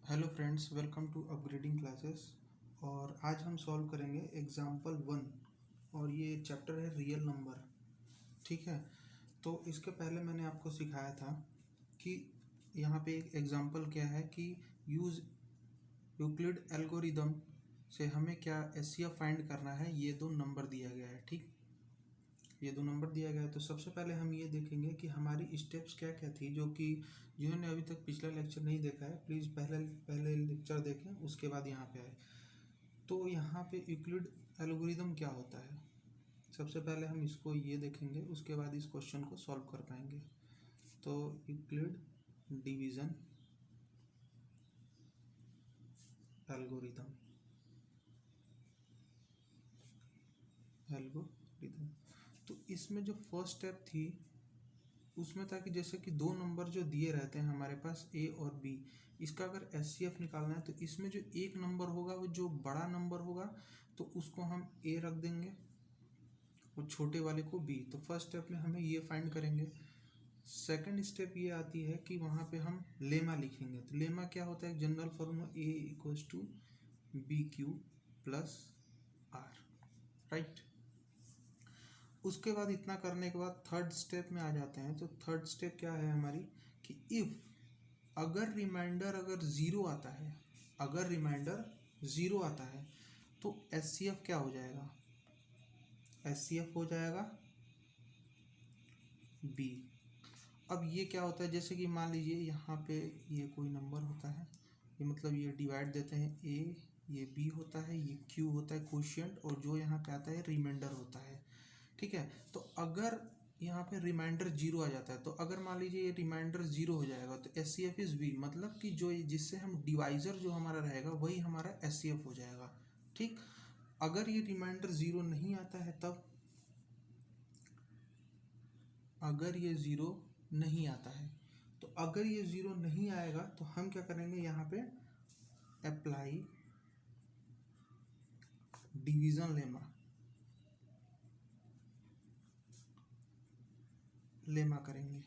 Hello friends, welcome to upgrading classes. और आज हम सॉल्व करेंगे एग्जाम्पल 1 और ये चैप्टर है रियल नंबर। ठीक है, तो इसके पहले मैंने आपको सिखाया था कि यहाँ पे एक एग्जाम्पल क्या है कि यूज़ यूक्लिड एल्गोरिदम से हमें क्या एचसीएफ फाइंड करना है। ये दो नंबर दिया गया है। ठीक, ये दो नंबर दिया गया है। तो सबसे पहले हम ये देखेंगे कि हमारी स्टेप्स क्या क्या थी, जो कि जिन्होंने अभी तक पिछला लेक्चर नहीं देखा है प्लीज़ पहले लेक्चर देखें, उसके बाद यहाँ पे आए। तो यहाँ पे यूक्लिड एल्गोरिदम क्या होता है, सबसे पहले हम इसको ये देखेंगे, उसके बाद इस क्वेश्चन को सॉल्व कर पाएंगे। तो यूक्लिड डिवीज़न एल्गोरिदम एल्गोरिदम तो इसमें जो फर्स्ट स्टेप थी उसमें था कि जैसे कि दो नंबर जो दिए रहते हैं हमारे पास ए और बी, इसका अगर एचसीएफ निकालना है तो इसमें जो एक नंबर होगा वो जो बड़ा नंबर होगा तो उसको हम ए रख देंगे और छोटे वाले को बी। तो फर्स्ट स्टेप में हमें ये फाइंड करेंगे। सेकंड स्टेप ये आती है कि वहाँ पे हम लेमा लिखेंगे। तो लेमा क्या होता है, general formula A equals to B Q plus R, right. उसके बाद इतना करने के बाद थर्ड स्टेप में आ जाते हैं। तो थर्ड स्टेप क्या है हमारी कि इफ़ अगर रिमाइंडर अगर ज़ीरो आता है, अगर रिमाइंडर ज़ीरो आता है तो एचसीएफ क्या हो जाएगा, एचसीएफ हो जाएगा बी। अब ये क्या होता है, जैसे कि मान लीजिए यहाँ पे ये कोई नंबर होता है, ये मतलब ये डिवाइड देते हैं ए, ये बी होता है, ये क्यू होता है कोशिएंट, और जो यहाँ पे आता है रिमाइंडर होता है। ठीक है, तो अगर यहाँ पे रिमाइंडर जीरो आ जाता है, तो अगर मान लीजिए ये रिमाइंडर जीरो हो जाएगा तो S C F is B, मतलब कि जो जिससे हम डिवाइजर जो हमारा रहेगा वही हमारा एस सी एफ हो जाएगा। ठीक, अगर ये रिमाइंडर जीरो नहीं आता है तब, अगर ये ज़ीरो नहीं आता है तो अगर ये ज़ीरो नहीं आएगा तो हम क्या करेंगे, यहाँ पे अप्लाई डिवीज़न लेमा करेंगे।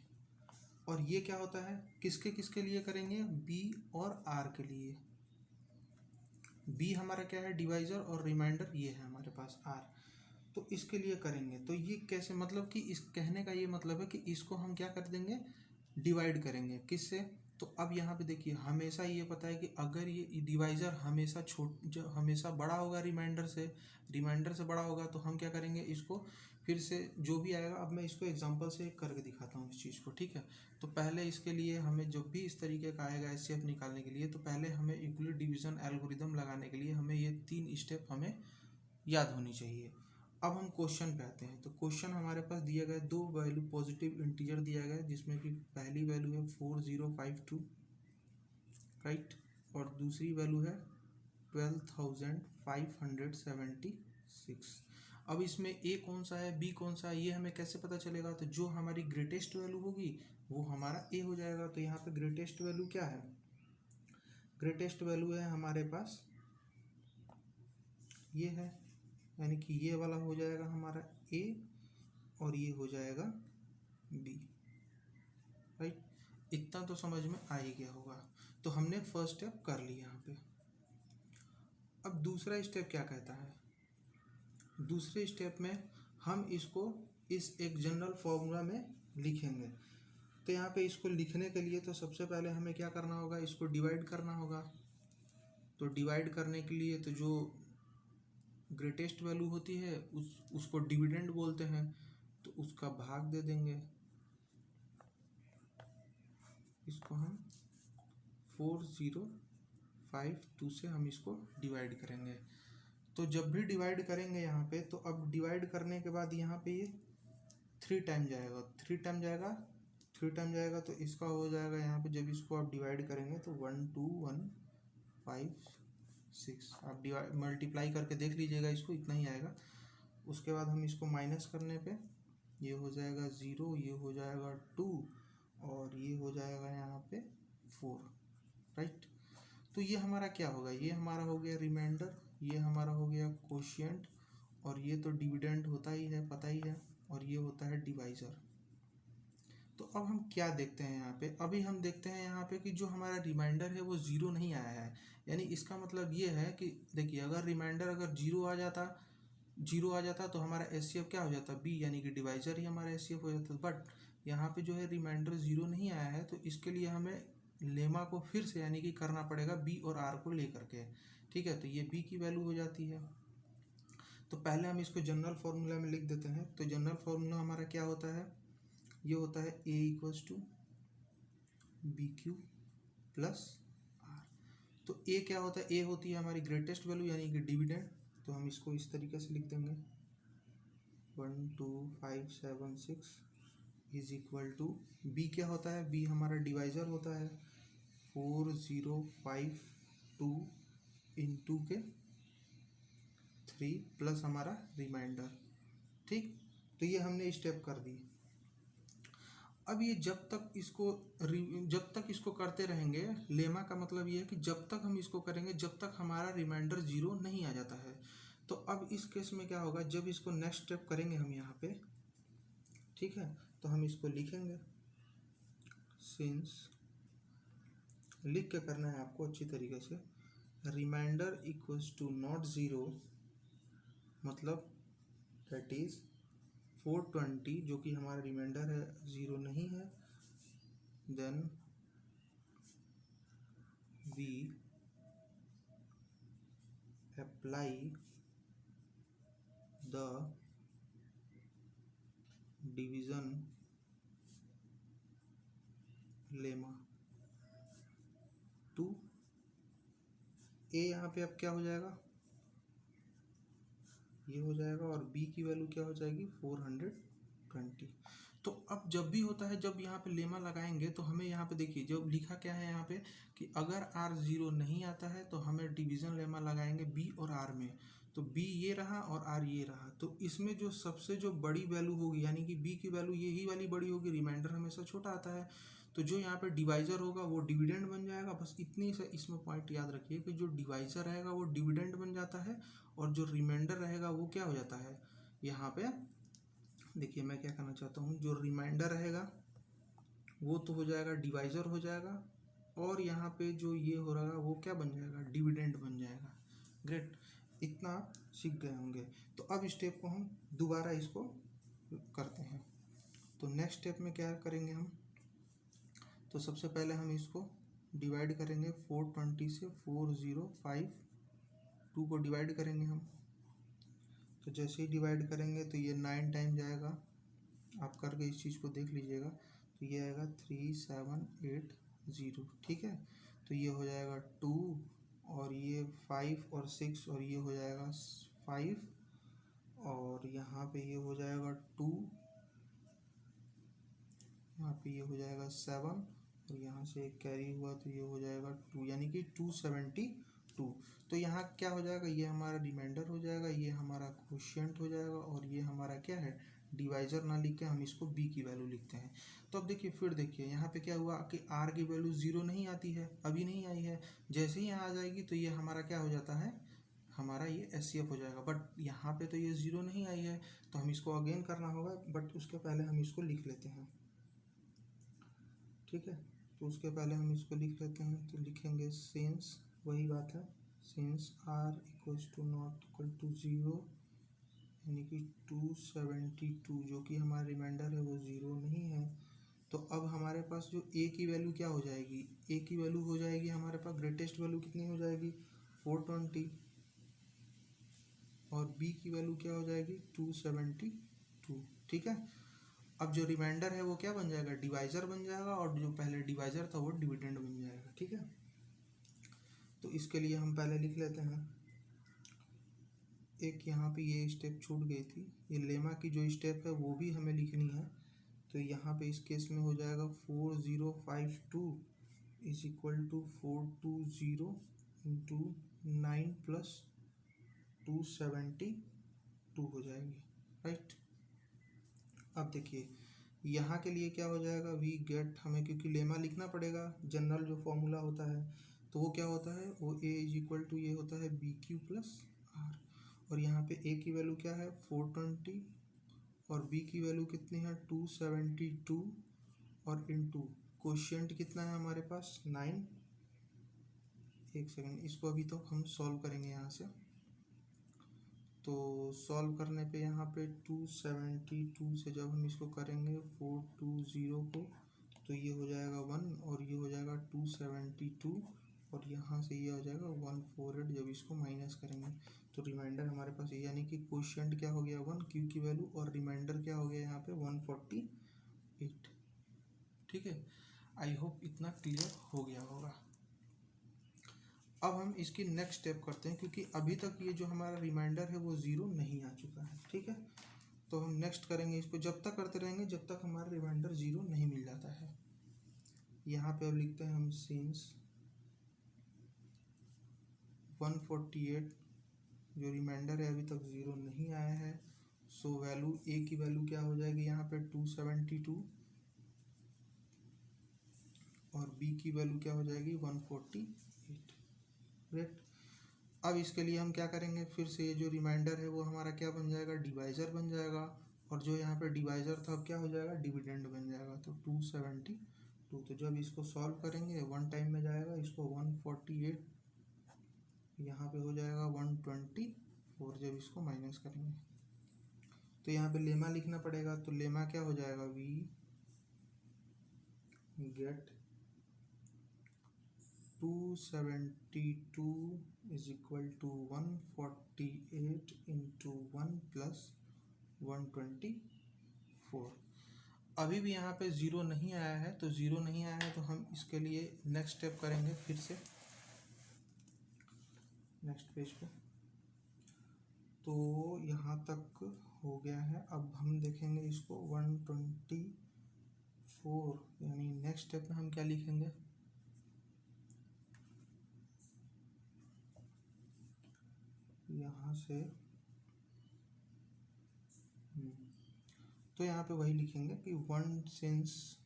और ये क्या होता है, किसके किसके लिए करेंगे, बी और आर के लिए। बी हमारा क्या है, डिवाइजर, और रिमाइंडर ये है हमारे पास आर, तो इसके लिए करेंगे। तो ये कैसे, मतलब कि इस कहने का ये मतलब है कि इसको हम क्या कर देंगे, डिवाइड करेंगे किससे। तो अब यहाँ पे देखिए, हमेशा ये पता है कि अगर ये डिवाइज़र हमेशा जो हमेशा बड़ा होगा रिमाइंडर से बड़ा होगा, तो हम क्या करेंगे, इसको फिर से जो भी आएगा, अब मैं इसको एग्जांपल से करके दिखाता हूँ इस चीज़ को। ठीक है, तो पहले इसके लिए हमें जब भी इस तरीके का आएगा एचसीएफ निकालने के लिए, तो पहले हमें यूक्लिड डिवीज़न एल्गोरिदम लगाने के लिए हमें ये 3 स्टेप हमें याद होनी चाहिए। अब हम क्वेश्चन पे आते हैं। तो क्वेश्चन हमारे पास दिया गया, दो वैल्यू पॉजिटिव इंटीजर दिया गया है, जिसमें कि पहली वैल्यू है 4052, राइट, और दूसरी वैल्यू है 12576। अब इसमें ए कौन सा है, बी कौन सा है, ये हमें कैसे पता चलेगा। तो जो हमारी ग्रेटेस्ट वैल्यू होगी वो हमारा ए हो जाएगा। तो यहाँ पे ग्रेटेस्ट वैल्यू क्या है, ग्रेटेस्ट वैल्यू है हमारे पास ये है, यानी कि ये वाला हो जाएगा हमारा ए और ये हो जाएगा बी, राइट। इतना तो समझ में आ ही गया होगा। तो हमने फर्स्ट स्टेप कर लिया यहाँ पे। अब दूसरा स्टेप क्या कहता है, दूसरे स्टेप में हम इसको इस एक जनरल फॉर्मूला में लिखेंगे। तो यहाँ पे इसको लिखने के लिए तो सबसे पहले हमें क्या करना होगा, इसको डिवाइड करना होगा। तो डिवाइड करने के लिए तो जो ग्रेटेस्ट वैल्यू होती है उसको डिविडेंड बोलते हैं, तो उसका भाग दे देंगे। इसको हम 4052 से हम इसको डिवाइड करेंगे। तो जब भी डिवाइड करेंगे यहाँ पे, तो अब डिवाइड करने के बाद यहाँ पे ये 3 टाइम जाएगा, 3 टाइम जाएगा, तो इसका हो जाएगा यहाँ पे, जब इसको आप डिवाइड करेंगे तो 12156, आप डिवाइड मल्टीप्लाई करके देख लीजिएगा, इसको इतना ही आएगा। उसके बाद हम इसको माइनस करने पे ये हो जाएगा 0, ये हो जाएगा 2, और ये हो जाएगा यहाँ पे 4, राइट। तो ये हमारा क्या होगा, ये हमारा हो गया रिमाइंडर, ये हमारा हो गया कोशिएंट, और ये तो डिविडेंड होता ही है, पता ही है, और ये होता है डिवाइजर। तो अब हम क्या देखते हैं यहाँ पे, अभी हम देखते हैं यहाँ पे कि जो हमारा रिमाइंडर है वो ज़ीरो नहीं आया है। यानी इसका मतलब ये है कि देखिए अगर रिमाइंडर अगर जीरो आ जाता तो हमारा एचसीएफ क्या हो जाता, बी, यानी कि डिवाइजर ही हमारा एचसीएफ हो जाता। बट यहाँ पे जो है रिमाइंडर ज़ीरो नहीं आया है, तो इसके लिए हमें लेमा को फिर से यानी कि करना पड़ेगा बी और आर को लेकर के। ठीक है, तो ये बी की वैल्यू हो जाती है। तो पहले हम इसको जनरल फार्मूला में लिख देते हैं। तो जनरल फार्मूला हमारा क्या होता है, ये होता है A equals to B Q plus R. तो ए क्या होता है, ए होती है हमारी ग्रेटेस्ट वैल्यू यानी कि डिविडेंड। तो हम इसको इस तरीके से लिख देंगे 12576 इज इक्वल टू बी क्या होता है, बी हमारा डिवाइजर होता है 4052 इंटू के 3 प्लस हमारा रिमाइंडर। ठीक, तो ये हमने स्टेप कर दी। अब ये जब तक इसको करते रहेंगे, लेमा का मतलब ये है कि जब तक हम इसको करेंगे जब तक हमारा रिमाइंडर ज़ीरो नहीं आ जाता है। तो अब इस केस में क्या होगा, जब इसको नेक्स्ट स्टेप करेंगे हम यहाँ पे, ठीक है, तो हम इसको लिखेंगे सिंस, लिख के करना है आपको अच्छी तरीके से, remainder equals to not zero, मतलब दैट इज़ 420 जो कि हमारा रिमाइंडर है ज़ीरो नहीं है, then we apply the division lemma to A. यहाँ पे अब क्या हो जाएगा, ये हो जाएगा, और बी की वैल्यू क्या हो जाएगी 420। तो अब जब भी होता है, जब यहाँ पे लेमा लगाएंगे तो हमें यहाँ पे देखिए जो लिखा क्या है यहाँ पे कि अगर आर ज़ीरो नहीं आता है तो हमें डिवीज़न लेमा लगाएंगे बी और आर में। तो बी ये रहा और आर ये रहा, तो इसमें जो सबसे जो बड़ी वैल्यू होगी यानी कि बी की वैल्यू यही वाली बड़ी होगी, रिमाइंडर हमेशा छोटा आता है। तो जो यहाँ पे डिवाइजर होगा वो डिविडेंड बन जाएगा। बस इतनी से इसमें पॉइंट याद रखिए कि जो डिवाइजर रहेगा वो डिविडेंड बन जाता है, और जो रिमाइंडर रहेगा वो क्या हो जाता है, यहाँ पे देखिए मैं क्या कहना चाहता हूँ, जो रिमाइंडर रहेगा वो तो हो जाएगा डिवाइजर हो जाएगा, और यहाँ पे जो ये हो रहा है वो क्या बन जाएगा, डिविडेंड बन जाएगा। ग्रेट, इतना आप सीख गए होंगे। तो अब स्टेप को हम दोबारा इसको करते हैं। तो नेक्स्ट स्टेप में क्या करेंगे हम, तो सबसे पहले हम इसको डिवाइड करेंगे 420 से, 4052 को डिवाइड करेंगे हम। तो जैसे ही डिवाइड करेंगे तो ये 9 टाइम जाएगा, आप करके इस चीज़ को देख लीजिएगा। तो ये आएगा 3780, ठीक है। तो ये हो जाएगा 2, और ये 5 और 6, और ये हो जाएगा 5, और यहाँ पे ये हो जाएगा 2, यहाँ पे ये हो जाएगा 7, और यहाँ से एक कैरी हुआ तो ये हो जाएगा 2, यानी कि 272। तो यहाँ क्या हो जाएगा, ये हमारा रिमाइंडर हो जाएगा, ये हमारा क्वोशिएंट हो जाएगा, और ये हमारा क्या है, डिवाइजर ना लिख के हम इसको बी की वैल्यू लिखते हैं। तो अब देखिए, फिर देखिए यहाँ पे क्या हुआ कि आर की वैल्यू ज़ीरो नहीं आती है, अभी नहीं आई है। जैसे ही यहाँ आ जाएगी तो ये हमारा क्या हो जाता है, हमारा ये एचसीएफ हो जाएगा। बट यहाँ पे तो ये ज़ीरो नहीं आई है, तो हम इसको अगेन करना होगा, बट उसके पहले हम इसको लिख लेते हैं, ठीक है। तो उसके पहले हम इसको लिख लेते हैं, तो लिखेंगे सिंस, वही बात है, since R equals to not equal to zero, यानी कि 272 जो कि हमारा रिमाइंडर है वो ज़ीरो नहीं है। तो अब हमारे पास जो ए की वैल्यू क्या हो जाएगी, ए की वैल्यू हो जाएगी हमारे पास ग्रेटेस्ट वैल्यू कितनी हो जाएगी 420, और बी की वैल्यू क्या हो जाएगी 272, ठीक है। अब जो रिमाइंडर है वो क्या बन जाएगा, डिवाइजर बन जाएगा, और जो पहले डिवाइजर था वो डिविडेंड बन जाएगा, ठीक है। तो इसके लिए हम पहले लिख लेते हैं, एक यहाँ पे ये स्टेप छूट गई थी, ये लेमा की जो स्टेप है वो भी हमें लिखनी है। तो यहाँ पे इस केस में हो जाएगा 4052 is equal to 420 into 9 plus 272 हो जाएगी, राइट। अब देखिए यहाँ के लिए क्या हो जाएगा, वी गेट, हमें क्योंकि लेमा लिखना पड़ेगा, जनरल जो फॉर्मूला होता है तो वो क्या होता है, वो ए इज इक्वल टू ये होता है बी क्यू प्लस आर, और यहाँ पे ए की वैल्यू क्या है 420, और बी की वैल्यू कितनी है 272, और इनटू कोशिएंट कितना है हमारे पास 9। एक सेकेंड, इसको अभी तो हम सॉल्व करेंगे यहाँ से। तो सॉल्व करने पे यहाँ पे 272 से जब हम इसको करेंगे 420 को, तो ये हो जाएगा 1 और ये हो जाएगा 272 और यहाँ से ये हो जाएगा 148। जब इसको माइनस करेंगे तो रिमाइंडर हमारे पास ये, यानी कि कोशिएंट क्या हो गया 1 क्यू की वैल्यू, और रिमाइंडर क्या हो गया यहाँ पे 148। ठीक है, आई होप इतना क्लियर हो गया होगा। अब हम इसकी नेक्स्ट स्टेप करते हैं, क्योंकि अभी तक ये जो हमारा रिमाइंडर है वो ज़ीरो नहीं आ चुका है। ठीक है, तो हम नेक्स्ट करेंगे इसको, जब तक करते रहेंगे जब तक हमारा रिमाइंडर ज़ीरो नहीं मिल जाता है। यहाँ पे अब लिखते हैं हम सिंस 148 जो रिमाइंडर है अभी तक ज़ीरो नहीं आया है, सो वैल्यू ए की वैल्यू क्या हो जाएगी यहाँ पे 272 और बी की वैल्यू क्या हो जाएगी 148। ग्रेट। अब इसके लिए हम क्या करेंगे, फिर से ये जो रिमाइंडर है वो हमारा क्या बन जाएगा, डिवाइज़र बन जाएगा, और जो यहाँ पे डिवाइज़र था अब क्या हो जाएगा, डिविडेंड बन जाएगा। तो 272, तो जब इसको सॉल्व करेंगे 1 टाइम में जाएगा, इसको 148 यहाँ पे हो जाएगा 124। जब इसको माइनस करेंगे तो यहाँ पे लेमा लिखना पड़ेगा। तो लेमा क्या हो जाएगा, we get 272 is equal to 148 into 1 plus 124। अभी भी यहाँ पे ज़ीरो नहीं आया है, तो ज़ीरो नहीं आया है तो हम इसके लिए नेक्स्ट स्टेप करेंगे फिर से नेक्स्ट पेज पे। तो यहाँ तक हो गया है, अब हम देखेंगे इसको 124, यानी नेक्स्ट स्टेप में हम क्या लिखेंगे, यहाँ से तो यहाँ पे वही लिखेंगे कि 1 सिंस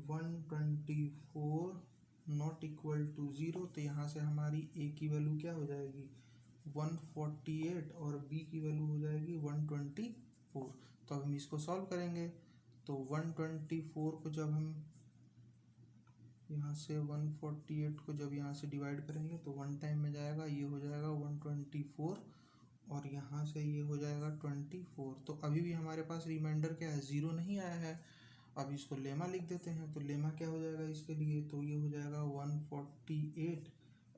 124 नॉट इक्वल टू 0, तो यहाँ से हमारी ए की वैल्यू क्या हो जाएगी 148 और बी की वैल्यू हो जाएगी 124। तो अब हम इसको सॉल्व करेंगे, तो 124 को जब हम यहाँ से 148 को जब यहाँ से डिवाइड करेंगे तो 1 टाइम में जाएगा, ये हो जाएगा 124 और यहाँ से ये हो जाएगा 24। तो अभी भी हमारे पास रिमाइंडर क्या है, ज़ीरो नहीं आया है। अब इसको लेमा लिख देते हैं, तो लेमा क्या हो जाएगा इसके लिए, तो ये हो जाएगा 148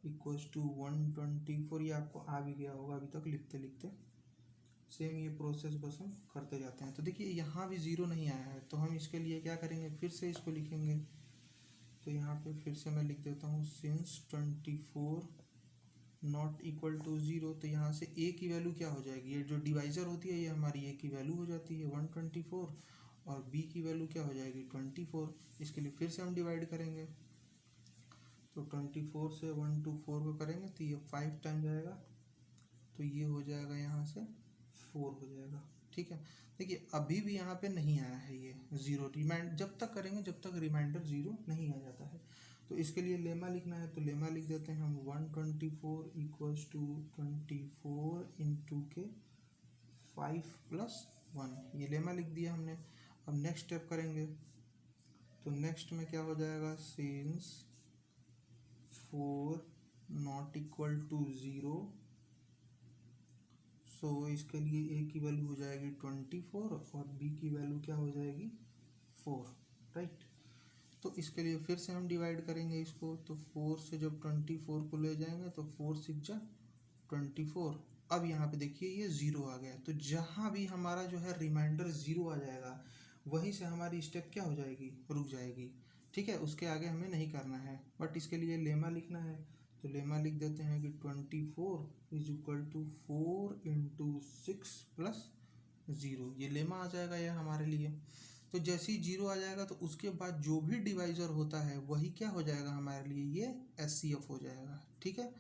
इक्वल्स टू 124। ये आपको आ भी गया होगा अभी तक लिखते लिखते। सेम ये प्रोसेस बस हम करते जाते हैं। तो देखिए यहाँ भी ज़ीरो नहीं आया है, तो हम इसके लिए क्या करेंगे, फिर से इसको लिखेंगे। तो यहाँ पे फिर से मैं लिख देता हूँ सिंस 24 नॉट इक्वल टू 0, तो यहाँ से ए की वैल्यू क्या हो जाएगी, ये जो डिवाइज़र होती है ये हमारी ए की वैल्यू हो जाती है 124, और बी की वैल्यू क्या हो जाएगी 24। इसके लिए फिर से हम डिवाइड करेंगे, तो 24 से 124 को करेंगे तो ये 5 टाइम जाएगा, तो ये हो जाएगा यहाँ से 4 हो जाएगा। ठीक है, देखिए अभी भी यहाँ पे नहीं आया है ये ज़ीरो, रिमाइंड जब तक करेंगे जब तक रिमाइंडर ज़ीरो नहीं आ जाता है। तो इसके लिए लेमा लिखना है, तो लेमा लिख देते हैं हम 124 इक्वल्स टू 24 इंटू के 5 प्लस 1, ये लेमा लिख दिया हमने। अब नेक्स्ट स्टेप करेंगे, तो नेक्स्ट में क्या हो जाएगा, सिंस 4 नॉट इक्वल टू 0, सो इसके लिए ए की वैल्यू हो जाएगी 24 और बी की वैल्यू क्या हो जाएगी 4, राइट। तो इसके लिए फिर से हम डिवाइड करेंगे इसको, तो 4 से जब 24 को ले जाएंगे तो 4 6 जा 24। अब यहाँ पे देखिए ये ज़ीरो आ गया, तो जहाँ भी हमारा जो है रिमाइंडर ज़ीरो आ जाएगा वहीं से हमारी स्टेप क्या हो जाएगी, रुक जाएगी। ठीक है, उसके आगे हमें नहीं करना है, बट इसके लिए लेमा लिखना है। तो लेमा लिख देते हैं कि 24 is equal to 4 into 6 plus 0, ये लेमा आ जाएगा यह हमारे लिए। तो जैसे ही जीरो आ जाएगा तो उसके बाद जो भी डिवाइज़र होता है वही क्या हो जाएगा हमारे लिए, ये SCF हो जाएगा। ठीक है,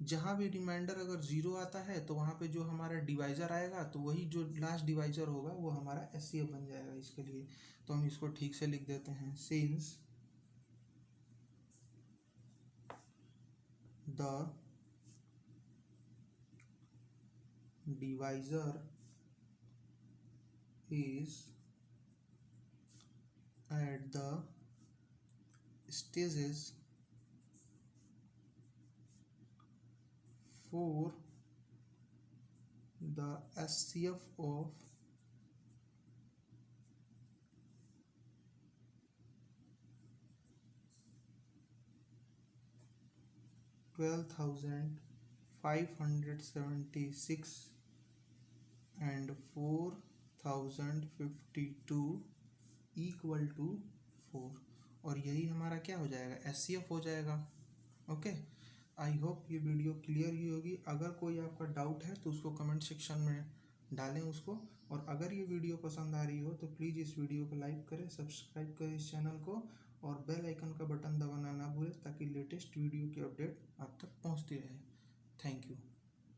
जहाँ भी रिमाइंडर अगर ज़ीरो आता है तो वहाँ पे जो हमारा डिवाइज़र आएगा तो वही जो लास्ट डिवाइज़र होगा वो हमारा SCF बन जाएगा इसके लिए। तो हम इसको ठीक से लिख देते हैं, since the divisor is at the stages for the SCF of 12,576 and 4,052 equal to 4, और यही हमारा क्या हो जाएगा, SCF हो जाएगा। ओके, आई होप ये वीडियो क्लियर ही होगी। अगर कोई आपका डाउट है तो उसको कमेंट सेक्शन में डालें उसको, और अगर ये वीडियो पसंद आ रही हो तो प्लीज़ इस वीडियो को लाइक करें, सब्सक्राइब करें इस चैनल को, और बेल आइकन का बटन दबाना ना भूलें ताकि लेटेस्ट वीडियो की अपडेट आप तक पहुंचती रहे। Thank you.